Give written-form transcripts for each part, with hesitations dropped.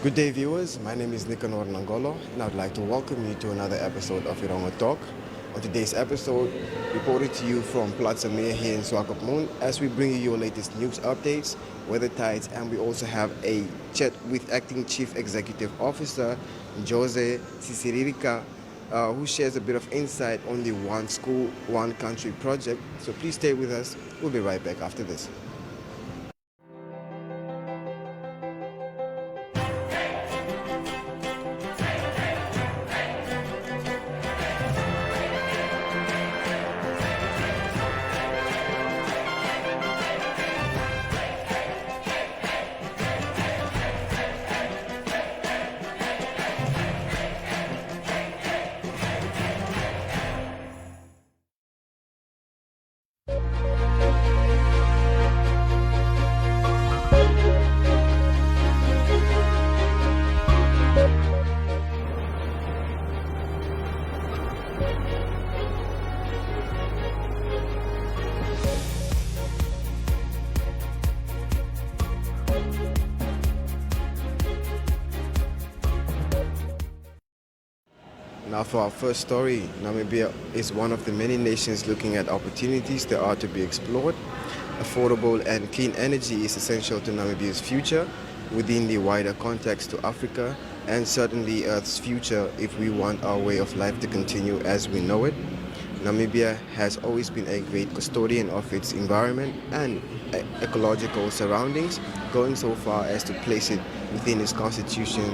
Good day, viewers. My name is Nicanor Nangolo, and I'd like to welcome you to another episode of Erongo Talk. On today's episode, reported to you from Platz Am Meer here in Swakopmund, as we bring you your latest news updates, weather tides, and we also have a chat with Acting Chief Executive Officer Ndjoze-Siririka, who shares a bit of insight on the One School, One Country project. So please stay with us. We'll be right back after this. Now for our first story, Namibia is one of the many nations looking at opportunities that are to be explored. Affordable and clean energy is essential to Namibia's future within the wider context to Africa and certainly Earth's future if we want our way of life to continue as we know it. Namibia has always been a great custodian of its environment and ecological surroundings, going so far as to place it within its constitution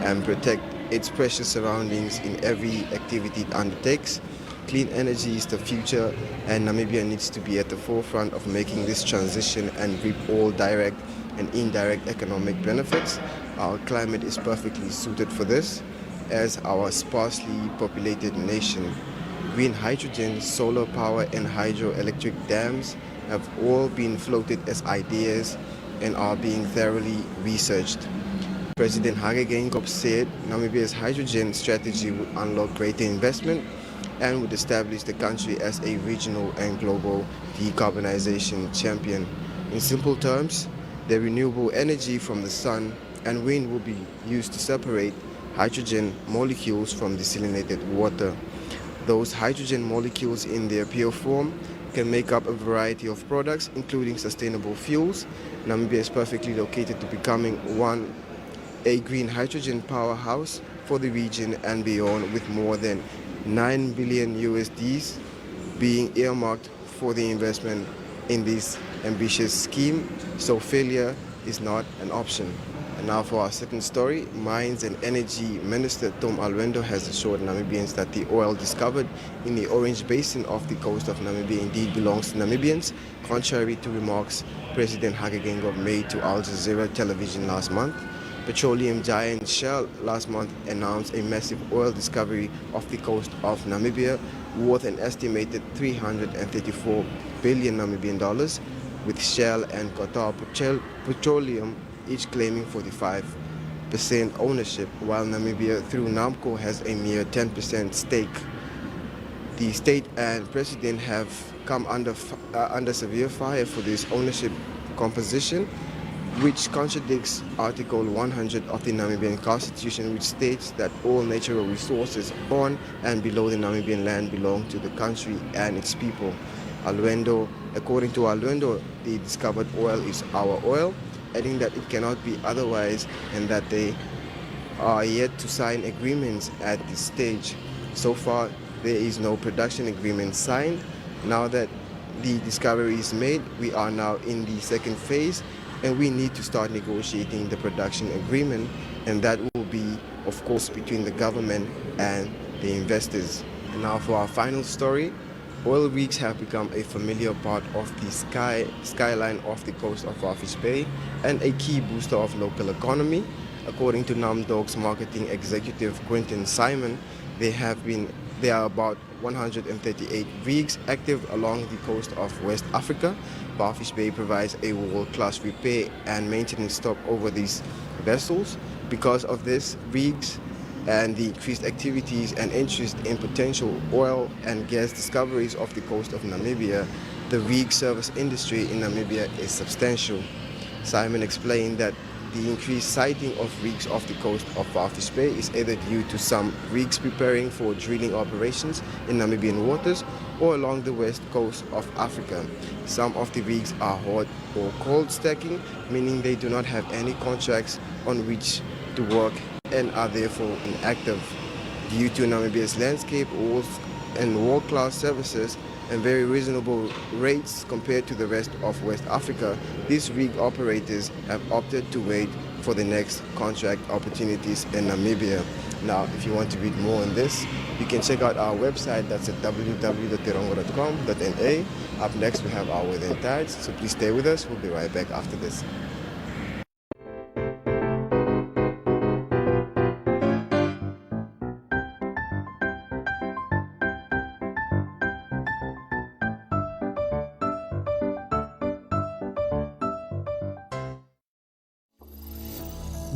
and protect its precious surroundings in every activity it undertakes. Clean energy is the future, and Namibia needs to be at the forefront of making this transition and reap all direct and indirect economic benefits. Our climate is perfectly suited for this as our sparsely populated nation. Green hydrogen, solar power and hydroelectric dams have all been floated as ideas and are being thoroughly researched. President Hage Geingob said Namibia's hydrogen strategy would unlock greater investment and would establish the country as a regional and global decarbonization champion. In simple terms, the renewable energy from the sun and wind will be used to separate hydrogen molecules from desalinated water. Those hydrogen molecules in their pure form can make up a variety of products, including sustainable fuels. Namibia is perfectly located to becoming a green hydrogen powerhouse for the region and beyond, with more than 9 billion USDs being earmarked for the investment in this ambitious scheme, so failure is not an option. And now for our second story, Mines and Energy Minister Tom Alwendo has assured Namibians that the oil discovered in the Orange Basin off the coast of Namibia indeed belongs to Namibians, contrary to remarks President Hage Geingob made to Al Jazeera television last month. Petroleum giant Shell last month announced a massive oil discovery off the coast of Namibia worth an estimated 334 billion Namibian dollars, with Shell and Qatar Petroleum each claiming 45% ownership, while Namibia through NAMCO has a mere 10% stake. The state and president have come under severe fire for this ownership composition, which contradicts Article 100 of the Namibian Constitution, which states that all natural resources on and below the Namibian land belong to the country and its people. According to Alwendo, the discovered oil is our oil, adding that it cannot be otherwise and that they are yet to sign agreements at this stage. So far, there is no production agreement signed. Now that the discovery is made, we are now in the second phase, and we need to start negotiating the production agreement, and that will be, of course, between the government and the investors. And now for our final story, oil rigs have become a familiar part of the skyline off the coast of Walvis Bay and a key booster of local economy. According to NAMDOC's marketing executive Quentin Simon, there are about 138 rigs active along the coast of West Africa. Walvis Bay provides a world-class repair and maintenance stop over these vessels. Because of this, rigs and the increased activities and interest in potential oil and gas discoveries off the coast of Namibia, the rig service industry in Namibia is substantial. Simon explained that the increased sighting of rigs off the coast of Walvis Bay is either due to some rigs preparing for drilling operations in Namibian waters or along the west coast of Africa. Some of the rigs are hot or cold stacking, meaning they do not have any contracts on which to work and are therefore inactive. Due to Namibia's landscape and world-class services and very reasonable rates compared to the rest of West Africa, these rig operators have opted to wait for the next contract opportunities in Namibia. Now, if you want to read more on this, you can check out our website. That's at www.erongo.com.na. Up next, we have our weather and tides, so please stay with us. We'll be right back after this.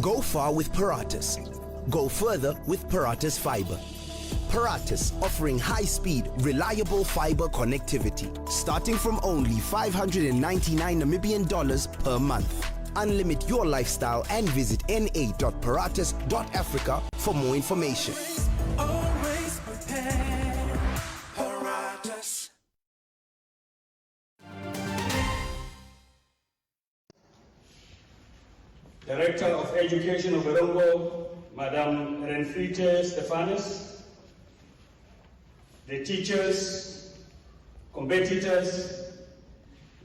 Go far with Paratus. Go further with Paratus Fiber. Paratus offering high-speed, reliable fiber connectivity, starting from only 599 Namibian dollars per month. Unlimit your lifestyle and visit na.paratus.africa for more information. Always prepared. Paratus. Director of Education of Erongo, Madam Renfrite Stefanus, the teachers, competitors,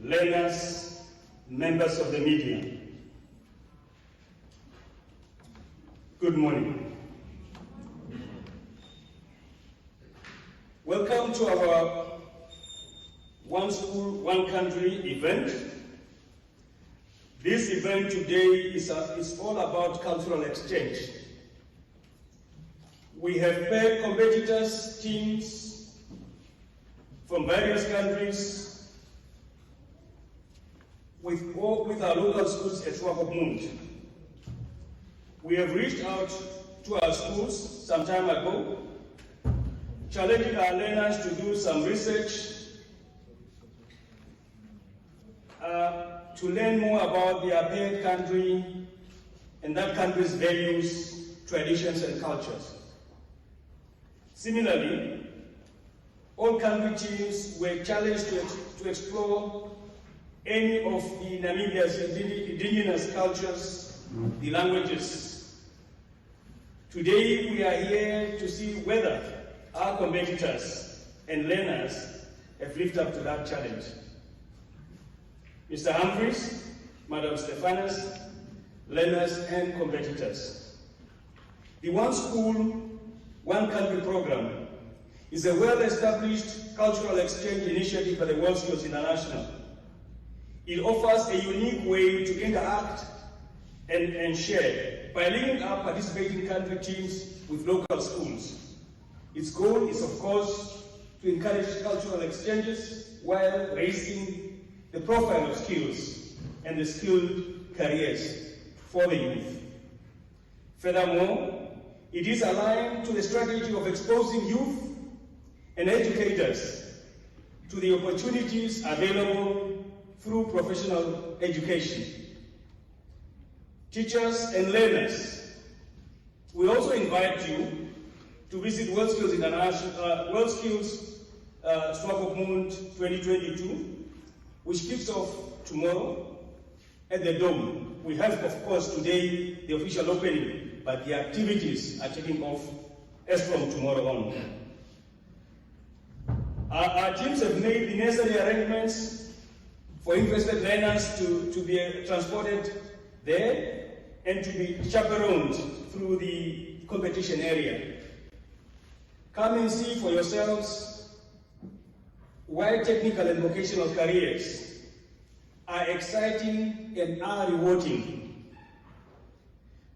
learners, members of the media. Good morning. Welcome to our One School, One Country event. This event today is all about cultural exchange. We have paired competitors, teams from various countries with our local schools at Swakopmund. We have reached out to our schools some time ago, challenging our learners to do some research to learn more about their parent country and that country's values, traditions, and cultures. Similarly, all country teams were challenged to explore any of the Namibia's indigenous cultures, the languages. Today, we are here to see whether our competitors and learners have lived up to that challenge. Mr. Humphreys, Madam Stefanus, learners and competitors. The One School, One Country program is a well-established cultural exchange initiative by the WorldSkills International. It offers a unique way to interact and share by linking up participating country teams with local schools. Its goal is, of course, to encourage cultural exchanges while raising the profile of skills and the skilled careers for the youth. Furthermore, it is aligned to the strategy of exposing youth and educators to the opportunities available through professional education. Teachers and learners, we also invite you to visit WorldSkills International, WorldSkills Swakopmund 2022, which kicks off tomorrow at the Dome. We have, of course, today the official opening, but the activities are taking off as from tomorrow on. Our teams have made the necessary arrangements for interested learners to be transported there and to be chaperoned through the competition area. Come and see for yourselves why technical and vocational careers are exciting and are rewarding.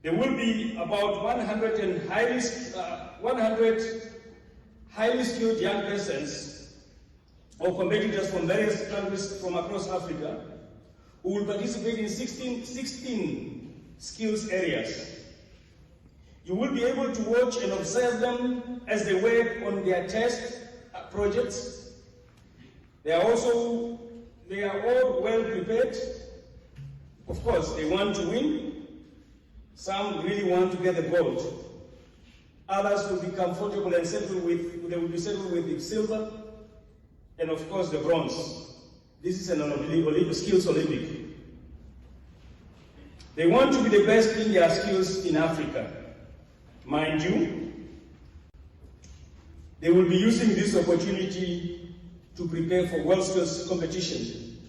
There will be about 100 highly skilled young persons or competitors from various countries from across Africa who will participate in 16 skills areas. You will be able to watch and observe them as they work on their test projects. They are all well prepared. Of course, they want to win, Some really want to get the gold. Others will be comfortable and they will be settled with the silver and of course the bronze. This is an skills Olympic. They want to be the best in their skills in Africa. Mind you, they will be using this opportunity to prepare for WorldSkills competition,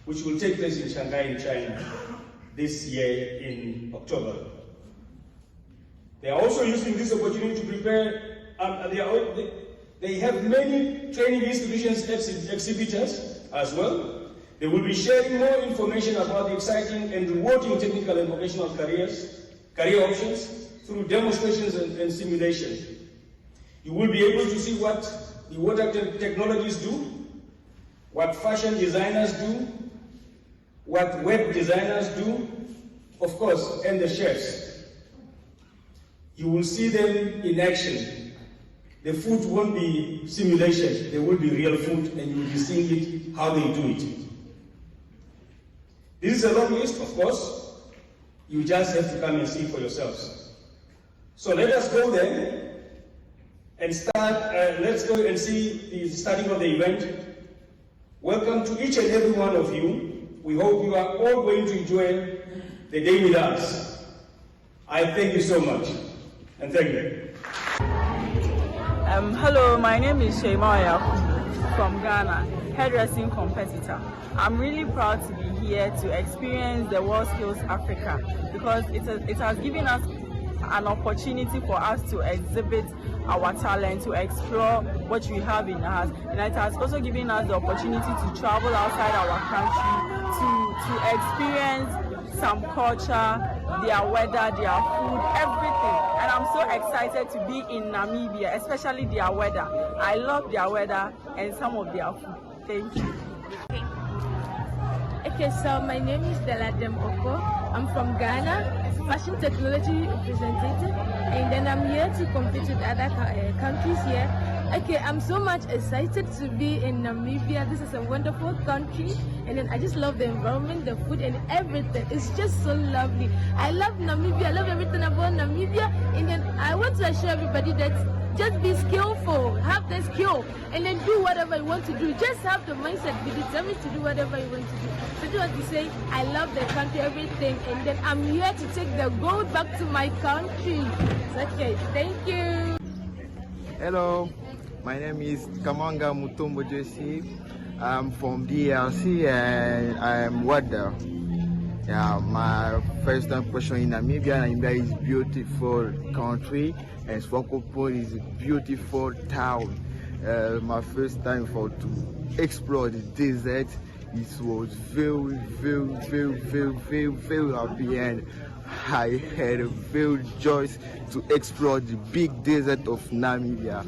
which will take place in Shanghai in China this year in October. They are also using this opportunity to prepare, they have many training institutions exhibitors as well. They will be sharing more information about the exciting and rewarding technical and vocational career options through demonstrations and simulations. You will be able to see what the water technologies do, what fashion designers do, what web designers do, of course, and the chefs. You will see them in action. The food won't be simulation, they will be real food, and you will be seeing it, how they do it. This is a long list, of course. You just have to come and see for yourselves. So let us go there and start, let's go and see the starting of the event. Welcome to each and every one of you. We hope you are all going to enjoy the day with us. I thank you so much, and thank you. Hello, my name is Sheimaya from Ghana, hairdressing competitor. I'm really proud to be here to experience the WorldSkills Africa because it has given us an opportunity for us to exhibit our talent, to explore what we have in us, and it has also given us the opportunity to travel outside our country to experience some culture, their weather, their food, everything. And I'm so excited to be in Namibia, especially their weather. I love their weather and some of their food. Thank you. Okay, so my name is Della Demoko. I'm from Ghana, fashion technology representative, and then I'm here to compete with other countries here. Okay, I'm so much excited to be in Namibia. This is a wonderful country, and then I just love the environment, the food, and everything. It's just so lovely. I love Namibia. I love everything about Namibia, and then I want to assure everybody that just be skillful, have the skill, and then do whatever you want to do. Just have the mindset, be determined to do whatever you want to do. So do what you say, I love the country, everything, and then I'm here to take the gold back to my country. So, okay, thank you. Hello, my name is Kamanga Mutombo Jesse. I'm from DRC and I'm Wada. Yeah, my first time question in Namibia. Namibia is a beautiful country and Swakopmund is a beautiful town. My first time to explore the desert, it was very happy, and I had a very joy to explore the big desert of Namibia.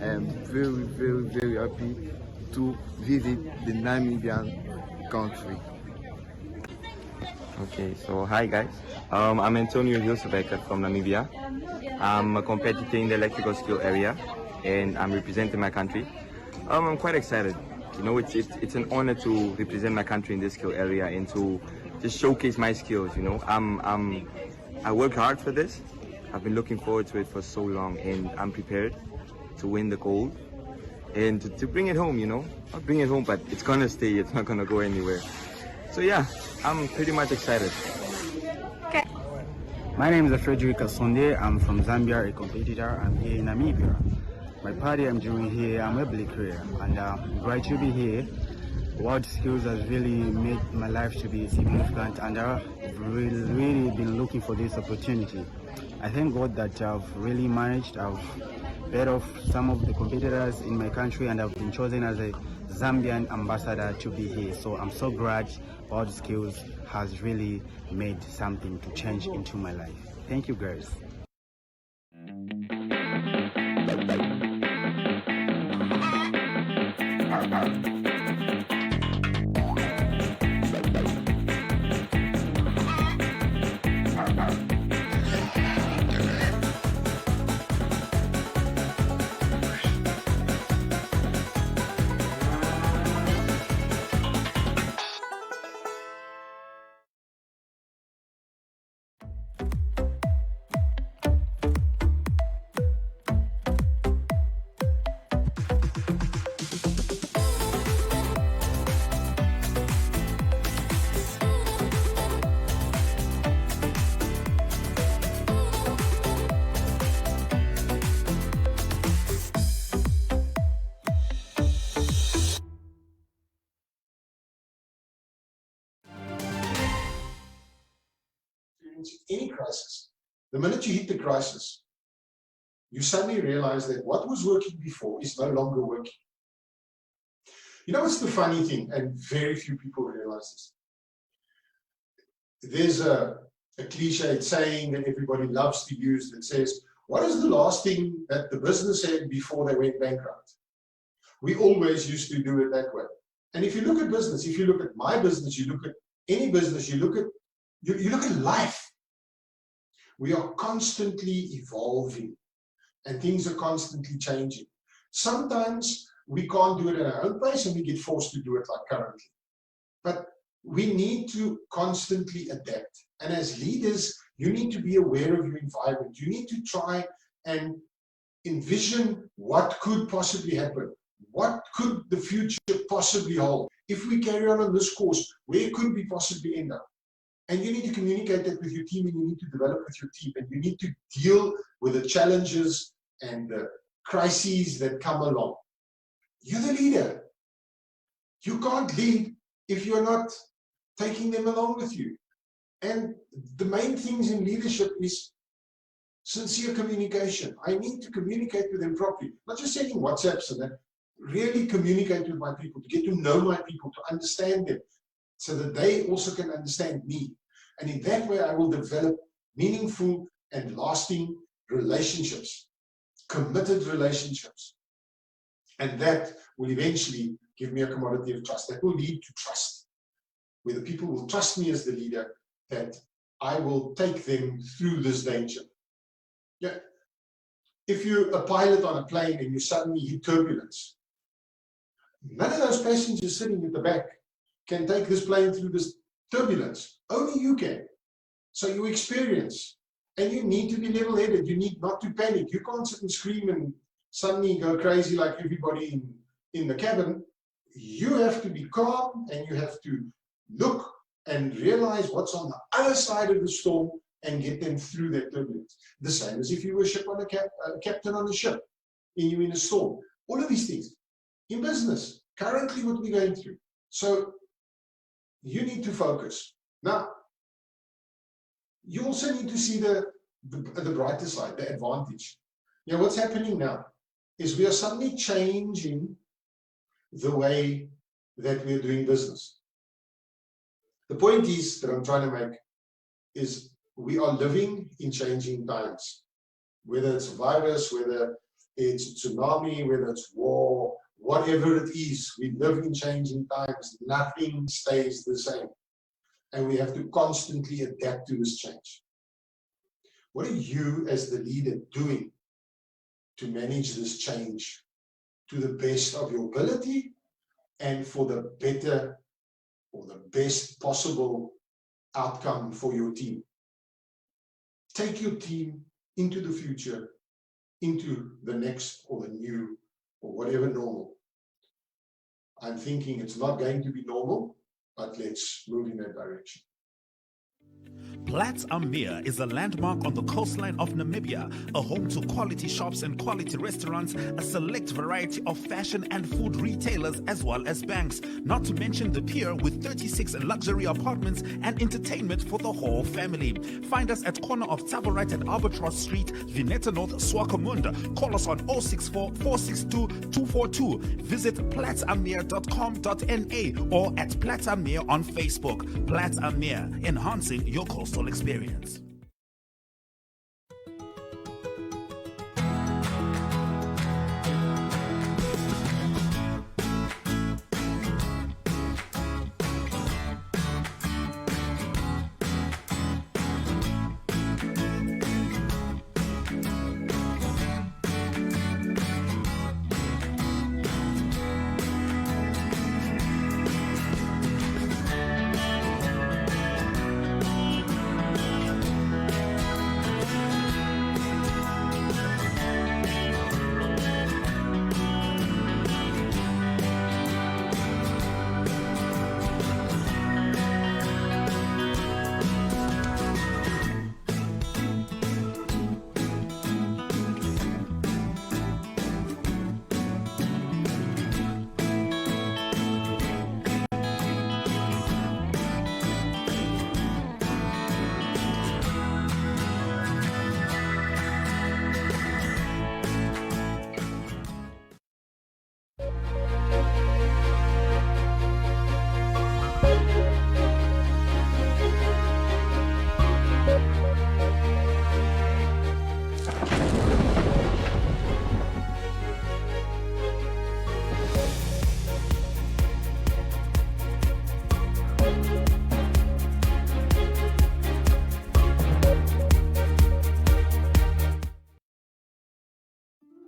I'm very happy to visit the Namibian country. Okay, so hi guys, I'm Erongo Talk from Namibia. I'm a competitor in the electrical skill area and I'm representing my country. I'm quite excited. You know, it's an honor to represent my country in this skill area and to just showcase my skills. You know, I work hard for this. I've been looking forward to it for so long, and I'm prepared to win the gold and to bring it home. You know, not bring it home, but it's gonna stay. It's not gonna go anywhere. So yeah, I'm pretty much excited. Okay. My name is Frederica Sonde. I'm from Zambia, a competitor. I'm here in Namibia. My party I'm doing here, I'm a black career, and I'm glad to be here. WorldSkills has really made my life to be significant, and I've really been looking for this opportunity. I thank God that I've really managed. I've beat off some of the competitors in my country, and I've been chosen as a Zambian ambassador to be here. So I'm so glad WorldSkills has really made something to change into my life. Thank you guys. experiencing any crisis, the minute you hit the crisis, you suddenly realize that what was working before is no longer working. You know what's the funny thing, and very few people realize this? There's a cliched saying that everybody loves to use that says, what is the last thing that the business had before they went bankrupt? We always used to do it that way. And if you look at business, if you look at my business, you look at any business, you look at life. We are constantly evolving and things are constantly changing. Sometimes we can't do it at our own pace and we get forced to do it like currently. But we need to constantly adapt. And as leaders, you need to be aware of your environment. You need to try and envision what could possibly happen. What could the future possibly hold? If we carry on this course, where could we possibly end up? And you need to communicate that with your team, and you need to develop with your team, and you need to deal with the challenges and the crises that come along. You're the leader. You can't lead if you're not taking them along with you. And the main things in leadership is sincere communication. I need to communicate with them properly, not just sending WhatsApps and that. Really communicate with my people, to get to know my people, to understand them, so that they also can understand me. And in that way, I will develop meaningful and lasting relationships, committed relationships. And that will eventually give me a commodity of trust. That will lead to trust, where the people will trust me as the leader, that I will take them through this danger. Yeah. If you're a pilot on a plane and you suddenly hit turbulence, none of those passengers sitting at the back can take this plane through this turbulence. Only you can. So you experience, and you need to be level-headed. You need not to panic. You can't sit and scream and suddenly go crazy like everybody in the cabin. You have to be calm, and you have to look and realize what's on the other side of the storm and get them through that turbulence. The same as if you were a captain on a ship and you're in a storm. All of these things. In business, currently what we're going through. So you need to focus. Now, you also need to see the brighter side, the advantage. You know, what's happening now is we are suddenly changing the way that we're doing business. The point is that I'm trying to make is we are living in changing times. Whether it's a virus, whether it's a tsunami, whether it's war, whatever it is, we live in changing times. Nothing stays the same. And we have to constantly adapt to this change. What are you as the leader doing to manage this change to the best of your ability and for the better or the best possible outcome for your team? Take your team into the future, into the next or the new or whatever normal. I'm thinking it's not going to be normal, but let's move in that direction. Platz Am Meer is a landmark on the coastline of Namibia, a home to quality shops and quality restaurants, a select variety of fashion and food retailers, as well as banks, not to mention the pier with 36 luxury apartments and entertainment for the whole family. Find us at corner of Tabarite and Albatross Street, Vineta North, Swakopmund. Call us on 064 462 242. Visit platzammeer.com.na or at Platz Am Meer on Facebook. Platz Am Meer, enhancing your coastal experience.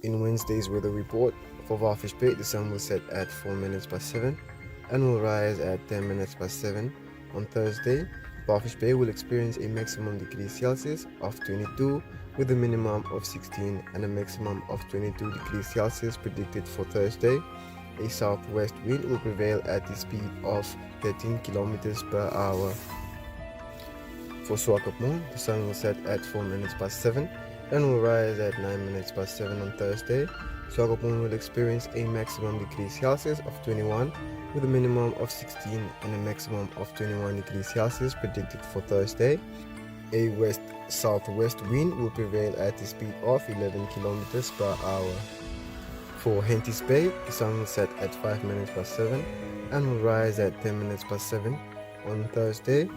In Wednesday's weather report, for Walvis Bay, the sun will set at 4 minutes past 7 and will rise at 10 minutes past 7. On Thursday, Walvis Bay will experience a maximum degrees Celsius of 22 with a minimum of 16 and a maximum of 22 degrees Celsius predicted for Thursday. A southwest wind will prevail at the speed of 13 kilometers per hour. For Swakopmund, the sun will set at 4 minutes past 7 and will rise at 9 minutes past 7 on Thursday. Swakopmund will experience a maximum degrees Celsius of 21 with a minimum of 16 and a maximum of 21 degrees Celsius predicted for Thursday. A west-southwest wind will prevail at the speed of 11 kilometers per hour. For Henties Bay, the sun will set at 5 minutes past 7 and will rise at 10 minutes past 7 on Thursday.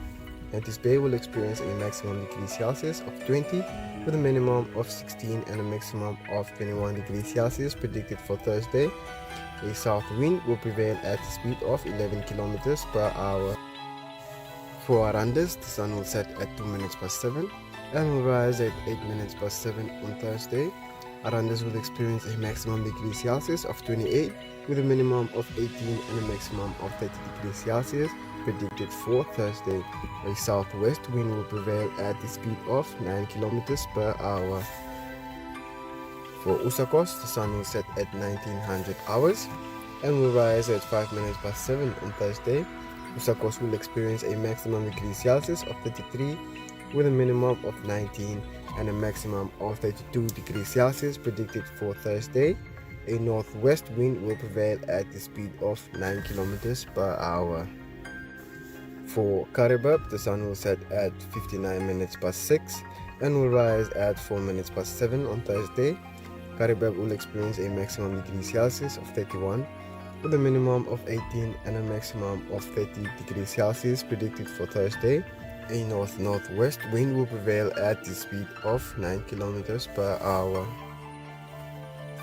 Henties Bay will experience a maximum degrees Celsius of 20 with a minimum of 16 and a maximum of 21 degrees Celsius predicted for Thursday. A south wind will prevail at the speed of 11 kilometers per hour. For Arandis, the sun will set at 2 minutes past 7 and will rise at 8 minutes past 7 on Thursday. Arandis will experience a maximum degrees Celsius of 28 with a minimum of 18 and a maximum of 30 degrees Celsius predicted for Thursday. A southwest wind will prevail at the speed of 9 kilometers per hour. For Usakos, the sun will set at 1900 hours and will rise at 5 minutes past 7 on Thursday. Usakos will experience a maximum degrees Celsius of 33 with a minimum of 19 and a maximum of 32 degrees Celsius predicted for Thursday. A northwest wind will prevail at the speed of 9 kilometers per hour. For Karibab, the sun will set at 59 minutes past 6 and will rise at 4 minutes past 7 on Thursday. Karibab will experience a maximum degrees Celsius of 31 with a minimum of 18 and a maximum of 30 degrees Celsius predicted for Thursday. A north-northwest wind will prevail at the speed of 9 kilometers per hour.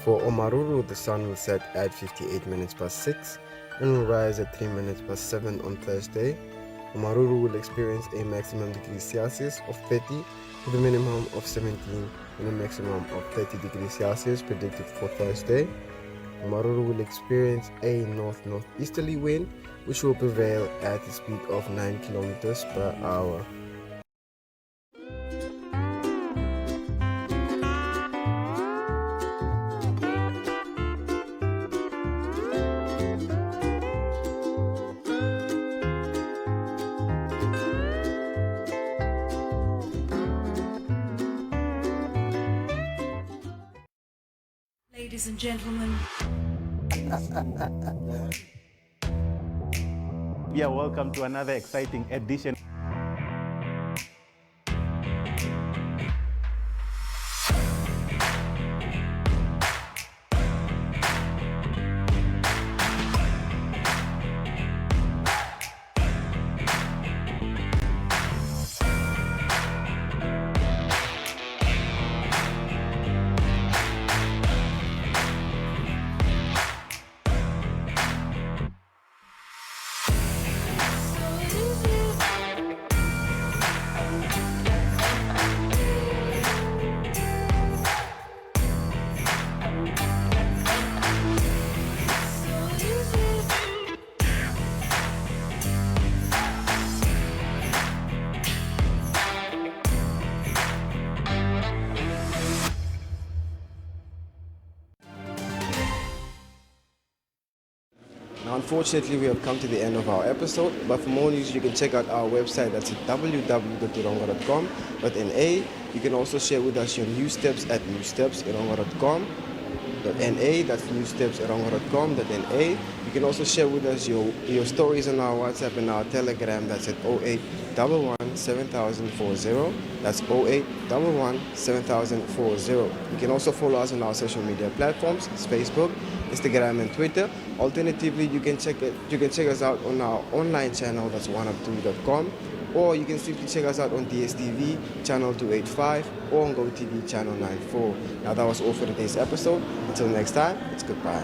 For Omaruru, the sun will set at 58 minutes past 6 and will rise at 3 minutes past 7 on Thursday. Omaruru will experience a maximum degrees Celsius of 30 with a minimum of 17 and a maximum of 30 degrees Celsius predicted for Thursday. Omaruru will experience a north-northeasterly wind which will prevail at the speed of 9 kilometers per hour. Ladies and gentlemen. Yeah, welcome to another exciting edition. Now, unfortunately, we have come to the end of our episode, but for more news, you can check out our website. That's at www.erongo.com.na. You can also share with us your news steps at newssteps.erongo.com.na. That's newssteps.erongo.com.na. You can also share with us your stories on our WhatsApp and our Telegram. That's at 0811 7040. That's 0811 7040. You can also follow us on our social media platforms, Facebook, Instagram, and Twitter. Alternatively, you can check us out on our online channel, that's oneup2.com, or you can simply check us out on DStv channel 285 or on GOtv channel 94. Now, that was all for today's episode. Until next time, it's goodbye.